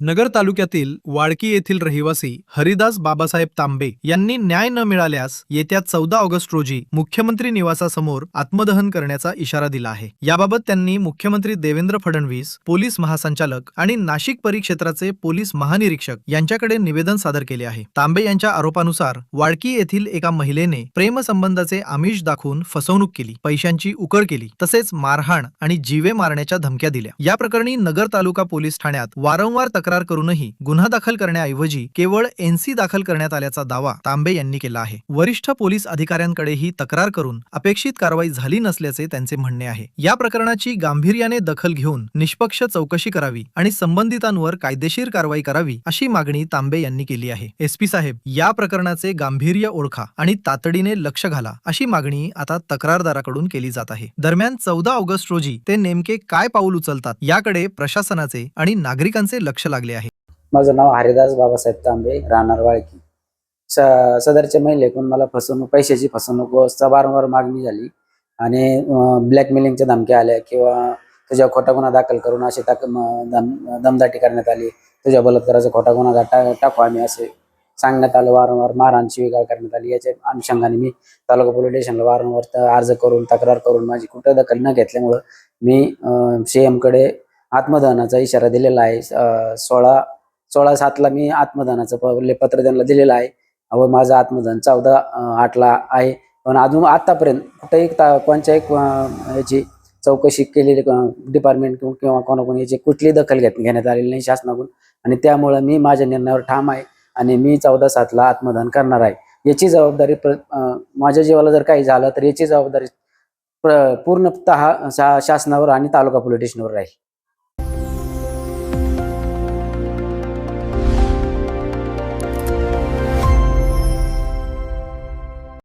नगर तालुक्यातील वाळकी येथील रहिवासी हरिदास बाबासाहेब तांबे यांनी न्याय न मिळाल्यास येत्या 14 ऑगस्ट रोजी मुख्यमंत्री निवासासमोर आत्मदहन करण्याचा इशारा दिला आहे। याबाबत त्यांनी मुख्यमंत्री देवेंद्र फडणवीस, पोलीस महासंचालक आणि नाशिक परिक्षेत्राचे पोलीस महानिरीक्षक यांच्याकडे निवेदन सादर केले आहे। तांबे यांच्या आरोपानुसार वाळकी येथील एका महिलेने प्रेमसंबंधाचे आमिष दाखवून फसवणूक केली, पैशांची उकळ केली, तसेच मारहाण आणि जीवे मारण्याच्या धमक्या दिल्या। या प्रकरणी नगर तालुका पोलीस ठाण्यात वारंवार तक्रार करूनही गुन्हा दाखल करण्याऐवजी केवळ एनसी दाखल करण्यात आल्याचा दावा तांबे यांनी केला आहे। वरिष्ठ पोलीस अधिकाऱ्यांकडेही तक्रार करून अपेक्षित कारवाई झाली नसल्याचे त्यांचे म्हणणे आहे। या प्रकरणाची गांभीर्याने दखल घेऊन निष्पक्ष चौकशी करावी आणि संबंधितांवर कायदेशीर कारवाई करावी अशी मागणी तांबे यांनी केली आहे। एसपी साहेब, या प्रकरणाचे गांभीर्य ओळखा आणि तातडीने लक्ष घाला अशी मागणी आता तक्रारदाराकडून केली जात आहे। दरम्यान 14 ऑगस्ट रोजी ते नेमके काय पाऊल उचलतात याकडे प्रशासनाचे आणि नागरिकांचे लक्ष लागले आहे। माझं नाव हरिदास बाबासाहेब तांबे, राहणार वाळकी। सदरच्या महिलेकडून मला पैशाची फसवणूक वारंवार मागणी झाली आणि ब्लॅकमेलिंगच्या धमक्या आल्या किंवा तुझ्या खोटा गुन्हा दाखल करून अशी दमदाटी करण्यात आली, तुझ्या बलात्काराचा खोटा गुन्हा टाकू आम्ही असे सांगण्यात आलं। वारंवार मारहाण शिवीगाळ करण्यात आली। याच्या अनुषंगाने मी तालुका पोलीस स्टेशनला वारंवार अर्ज करून तक्रार करून माझी कुठं दखल न घेतल्यामुळं मी सीएम कडे आत्मदहनाचा इशारा दिलेला आहे। 16/7 मी आत्मदहनाचं पत्र त्यांना दिलेलं आहे व माझं आत्मदहन 14/8 आहे। पण अजून आतापर्यंत कुठेही कोणत्याही याची चौकशी केलेली डिपार्टमेंट किंवा कोणाकोणी याची कुठली दखल घेण्यात आलेली नाही शासनाकडून आणि त्यामुळे मी माझ्या निर्णयावर ठाम आहे आणि मी 14/7 आत्मदहन करणार आहे। याची जबाबदारी माझ्या जीवाला जर काही झालं तर याची जबाबदारी पूर्णतः शासनावर आणि तालुका पोलीस स्टेशनवर राहील।